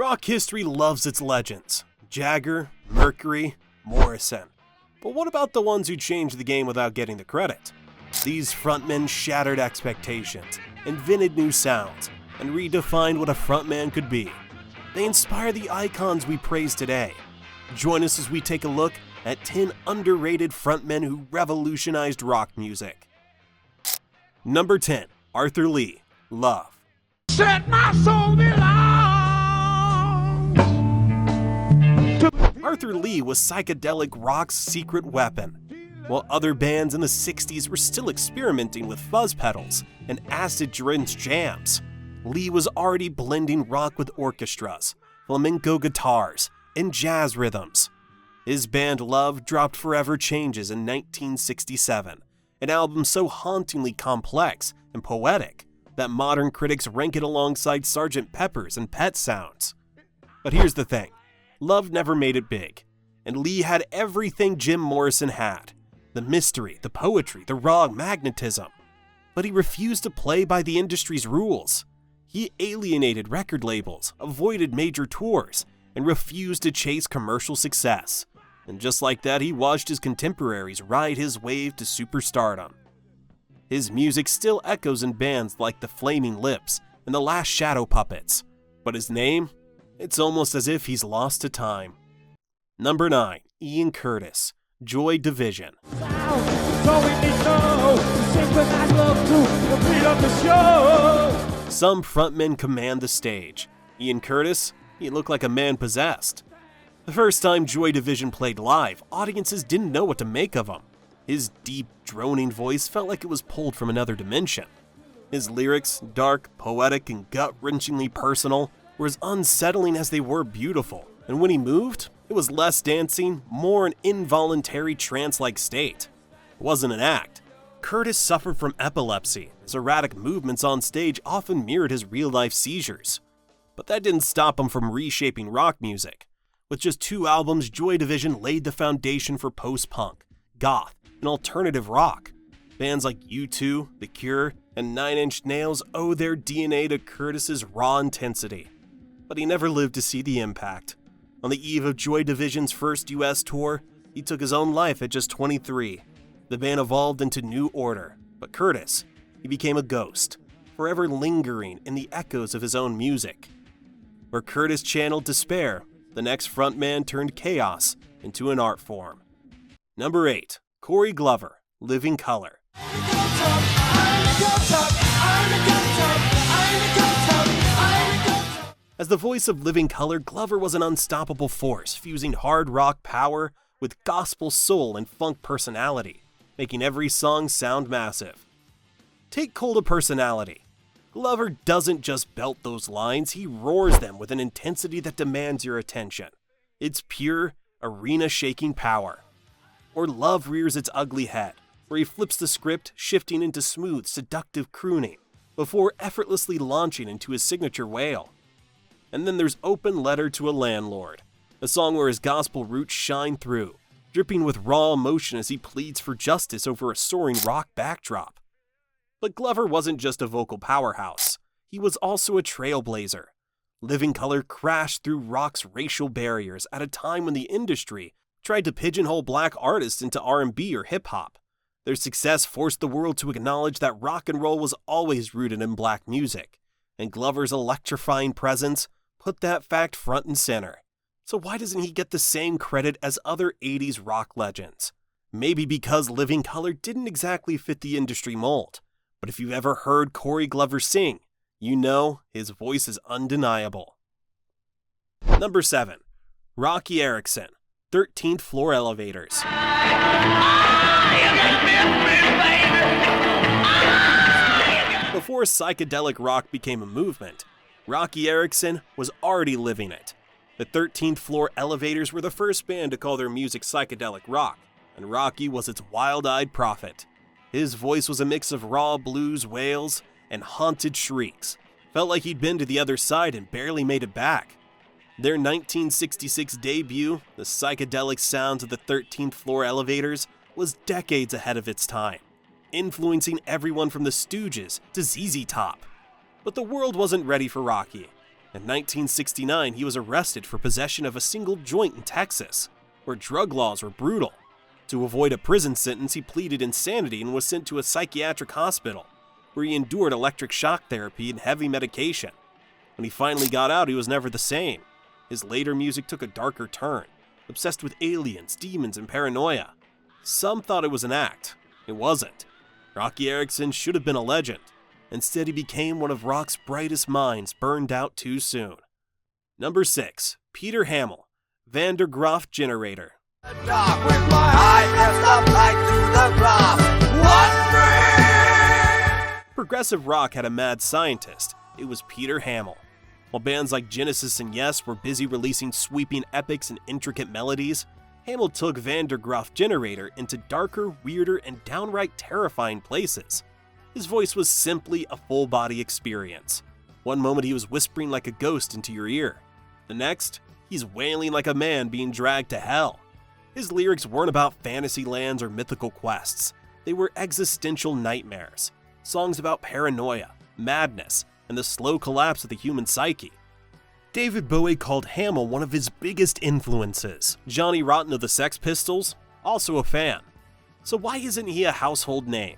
Rock history loves its legends. Jagger, Mercury, Morrison. But what about the ones who changed the game without getting the credit? These frontmen shattered expectations, invented new sounds, and redefined what a frontman could be. They inspire the icons we praise today. Join us as we take a look at 10 underrated frontmen who revolutionized rock music. Number 10. Arthur Lee, Love. Set my soul belongs. Arthur Lee was psychedelic rock's secret weapon. While other bands in the 60s were still experimenting with fuzz pedals and acid-drenched jams, Lee was already blending rock with orchestras, flamenco guitars, and jazz rhythms. His band Love dropped Forever Changes in 1967, an album so hauntingly complex and poetic that modern critics rank it alongside Sgt. Pepper's and Pet Sounds. But here's the thing, Love never made it big, and Lee had everything Jim Morrison had. The mystery, the poetry, the raw magnetism. But he refused to play by the industry's rules. He alienated record labels, avoided major tours, and refused to chase commercial success. And just like that, he watched his contemporaries ride his wave to superstardom. His music still echoes in bands like the Flaming Lips and the Last Shadow Puppets. But his name? It's almost as if he's lost to time. Number 9. Ian Curtis, Joy Division. Some frontmen command the stage. Ian Curtis, he looked like a man possessed. The first time Joy Division played live, audiences didn't know what to make of him. His deep, droning voice felt like it was pulled from another dimension. His lyrics, dark, poetic, and gut-wrenchingly personal, were as unsettling as they were beautiful. And when he moved, it was less dancing, more an involuntary trance-like state. It wasn't an act. Curtis suffered from epilepsy. His erratic movements on stage often mirrored his real-life seizures. But that didn't stop him from reshaping rock music. With just 2 albums, Joy Division laid the foundation for post-punk, goth, and alternative rock. Bands like U2, The Cure, and 9 Inch Nails owe their DNA to Curtis's raw intensity. But he never lived to see the impact. On the eve of Joy Division's first US tour, he took his own life at just 23. The band evolved into New Order, but Curtis, he became a ghost, forever lingering in the echoes of his own music. Where Curtis channeled despair, the next frontman turned chaos into an art form. Number 8. Corey Glover, Living Colour. As the voice of Living Colour, Glover was an unstoppable force, fusing hard rock power with gospel soul and funk personality, making every song sound massive. Take Cold of Personality. Glover doesn't just belt those lines, he roars them with an intensity that demands your attention. It's pure, arena-shaking power. Or Love Rears Its Ugly Head, where he flips the script, shifting into smooth, seductive crooning, before effortlessly launching into his signature wail. And then there's Open Letter to a Landlord, a song where his gospel roots shine through, dripping with raw emotion as he pleads for justice over a soaring rock backdrop. But Glover wasn't just a vocal powerhouse, he was also a trailblazer. Living Colour crashed through rock's racial barriers at a time when the industry tried to pigeonhole black artists into R&B or hip-hop. Their success forced the world to acknowledge that rock and roll was always rooted in black music, and Glover's electrifying presence put that fact front and center. So why doesn't he get the same credit as other 80s rock legends? Maybe because Living Colour didn't exactly fit the industry mold. But if you've ever heard Corey Glover sing, you know his voice is undeniable. Number 7. Roky Erickson, 13th Floor Elevators. Before psychedelic rock became a movement, Roky Erickson was already living it. The 13th Floor Elevators were the first band to call their music psychedelic rock, and Roky was its wild-eyed prophet. His voice was a mix of raw blues wails and haunted shrieks. Felt like he'd been to the other side and barely made it back. Their 1966 debut, the psychedelic sounds of the 13th Floor Elevators, was decades ahead of its time, influencing everyone from the Stooges to ZZ Top. But the world wasn't ready for Roky. In 1969, he was arrested for possession of a single joint in Texas, where drug laws were brutal. To avoid a prison sentence, he pleaded insanity and was sent to a psychiatric hospital, where he endured electric shock therapy and heavy medication. When he finally got out, he was never the same. His later music took a darker turn, obsessed with aliens, demons, and paranoia. Some thought it was an act. It wasn't. Roky Erickson should have been a legend. Instead, he became one of rock's brightest minds, burned out too soon. Number 6. Peter Hammill, Van der Graaf Generator. Dark with my eyes pressed up tight to the ground. One dream. Progressive rock had a mad scientist. It was Peter Hammill. While bands like Genesis and Yes were busy releasing sweeping epics and intricate melodies, Hammill took Van der Graaf Generator into darker, weirder, and downright terrifying places. His voice was simply a full-body experience. One moment he was whispering like a ghost into your ear. The next, he's wailing like a man being dragged to hell. His lyrics weren't about fantasy lands or mythical quests. They were existential nightmares. Songs about paranoia, madness, and the slow collapse of the human psyche. David Bowie called Hammill one of his biggest influences. Johnny Rotten of the Sex Pistols, also a fan. So why isn't he a household name?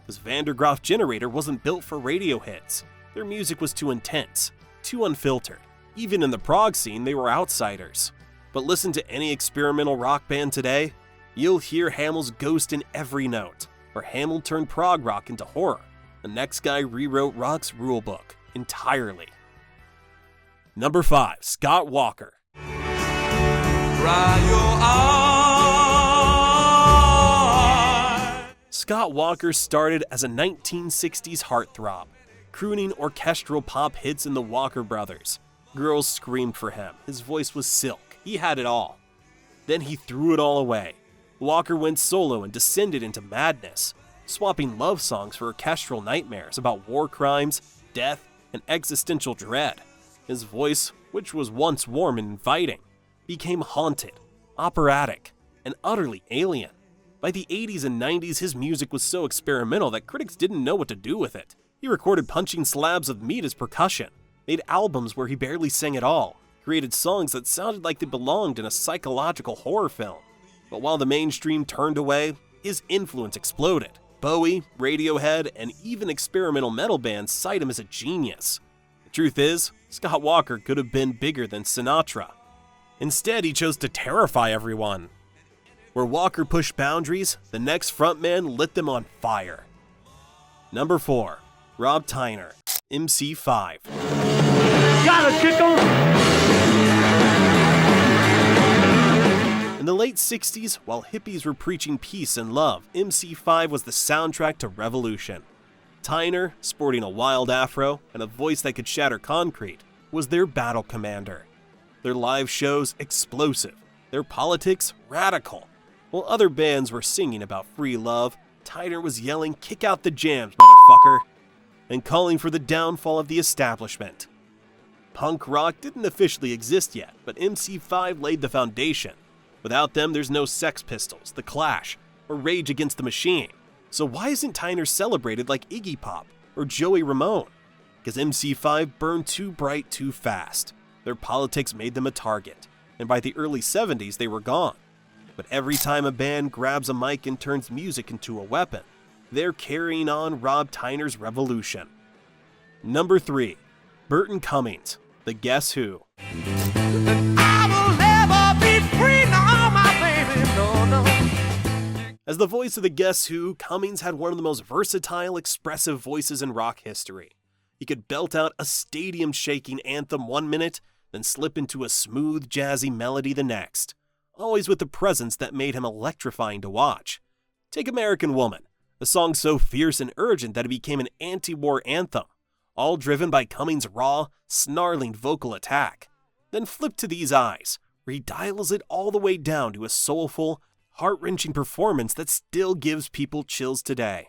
Because Van der Graaf Generator wasn't built for radio hits. Their music was too intense, too unfiltered. Even in the prog scene, they were outsiders. But listen to any experimental rock band today, you'll hear Hammill's ghost in every note, or Hammill turned prog rock into horror. The next guy rewrote rock's rulebook entirely. Number 5, Scott Walker. Dry your eyes. Scott Walker started as a 1960s heartthrob, crooning orchestral pop hits in the Walker Brothers. Girls screamed for him. His voice was silk. He had it all. Then he threw it all away. Walker went solo and descended into madness, swapping love songs for orchestral nightmares about war crimes, death, and existential dread. His voice, which was once warm and inviting, became haunted, operatic, and utterly alien. By the 80s and 90s, his music was so experimental that critics didn't know what to do with it. He recorded punching slabs of meat as percussion, made albums where he barely sang at all, created songs that sounded like they belonged in a psychological horror film. But while the mainstream turned away, his influence exploded. Bowie, Radiohead, and even experimental metal bands cite him as a genius. The truth is, Scott Walker could have been bigger than Sinatra. Instead, he chose to terrify everyone. Where Walker pushed boundaries, the next frontman lit them on fire. Number 4, Rob Tyner, MC5. Gotta kick 'em. In the late 60s, while hippies were preaching peace and love, MC5 was the soundtrack to revolution. Tyner, sporting a wild afro and a voice that could shatter concrete, was their battle commander. Their live shows explosive, their politics radical. While other bands were singing about free love, Tyner was yelling, "Kick out the jams, motherfucker," and calling for the downfall of the establishment. Punk rock didn't officially exist yet, but MC5 laid the foundation. Without them, there's no Sex Pistols, The Clash, or Rage Against the Machine. So why isn't Tyner celebrated like Iggy Pop or Joey Ramone? Because MC5 burned too bright too fast. Their politics made them a target, and by the early 70s they were gone. But every time a band grabs a mic and turns music into a weapon, they're carrying on Rob Tyner's revolution. Number 3, Burton Cummings, the Guess Who. I will never be free, no, my baby, no, no. As the voice of the Guess Who, Cummings had one of the most versatile, expressive voices in rock history. He could belt out a stadium-shaking anthem one minute, then slip into a smooth, jazzy melody the next, always with a presence that made him electrifying to watch. Take American Woman, a song so fierce and urgent that it became an anti-war anthem, all driven by Cummings' raw, snarling vocal attack. Then flip to These Eyes, where he dials it all the way down to a soulful, heart-wrenching performance that still gives people chills today.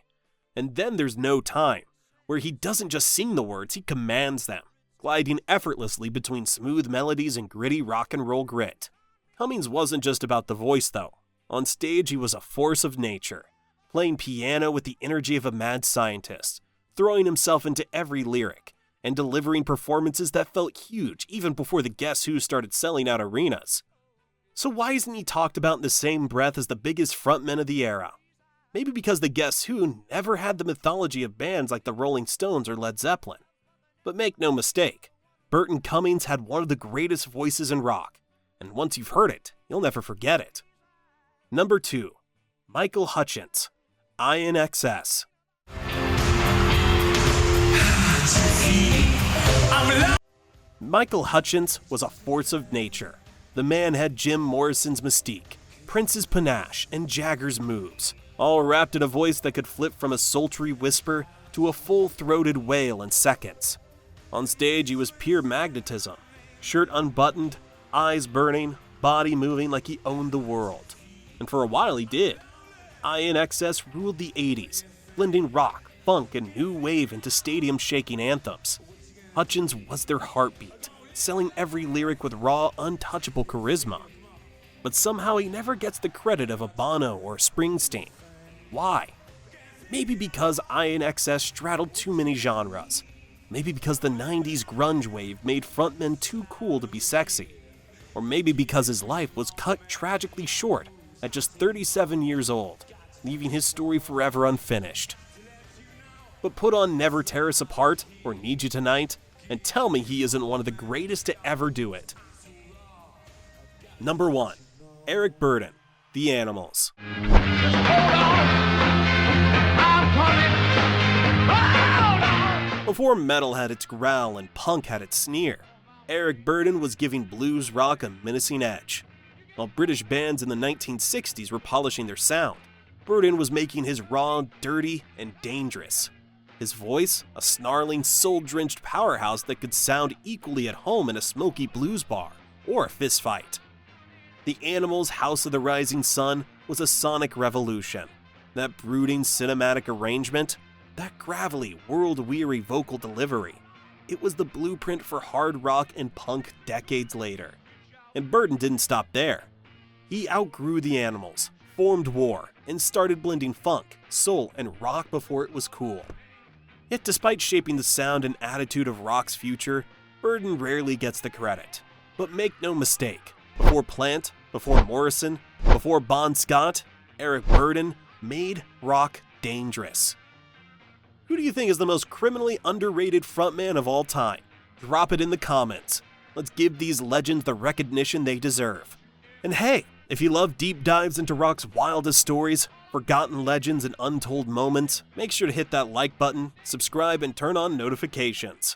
And then there's No Time, where he doesn't just sing the words, he commands them, gliding effortlessly between smooth melodies and gritty rock and roll grit. Cummings wasn't just about the voice though. On stage he was a force of nature, playing piano with the energy of a mad scientist, throwing himself into every lyric, and delivering performances that felt huge even before the Guess Who started selling out arenas. So why isn't he talked about in the same breath as the biggest frontmen of the era? Maybe because the Guess Who never had the mythology of bands like the Rolling Stones or Led Zeppelin. But make no mistake, Burton Cummings had one of the greatest voices in rock, and once you've heard it, you'll never forget it. Number 2. Michael Hutchence, INXS. Michael Hutchence was a force of nature. The man had Jim Morrison's mystique, Prince's panache, and Jagger's moves, all wrapped in a voice that could flip from a sultry whisper to a full-throated wail in seconds. On stage, he was pure magnetism, shirt unbuttoned, eyes burning, body moving like he owned the world. And for a while he did. INXS ruled the 80s, blending rock, funk, and new wave into stadium-shaking anthems. Hutchence was their heartbeat, selling every lyric with raw, untouchable charisma. But somehow he never gets the credit of a Bono or Springsteen. Why? Maybe because INXS straddled too many genres. Maybe because the 90s grunge wave made frontmen too cool to be sexy. Or maybe because his life was cut tragically short at just 37 years old, leaving his story forever unfinished. But put on Never Tear Us Apart or Need You Tonight, and tell me he isn't one of the greatest to ever do it. Number 1. Eric Burdon, The Animals. Before metal had its growl and punk had its sneer, Eric Burdon was giving blues rock a menacing edge. While British bands in the 1960s were polishing their sound, Burdon was making his raw, dirty, and dangerous. His voice, a snarling, soul-drenched powerhouse that could sound equally at home in a smoky blues bar or a fistfight. The Animals' House of the Rising Sun was a sonic revolution. That brooding cinematic arrangement, that gravelly, world-weary vocal delivery, it was the blueprint for hard rock and punk decades later. And Burton didn't stop there. He outgrew the Animals, formed War, and started blending funk, soul, and rock before it was cool. Yet despite shaping the sound and attitude of rock's future, Burton rarely gets the credit. But make no mistake, before Plant, before Morrison, before Bon Scott, Eric Burdon made rock dangerous. Who do you think is the most criminally underrated frontman of all time? Drop it in the comments. Let's give these legends the recognition they deserve. And hey, if you love deep dives into rock's wildest stories, forgotten legends, and untold moments, make sure to hit that like button, subscribe, and turn on notifications.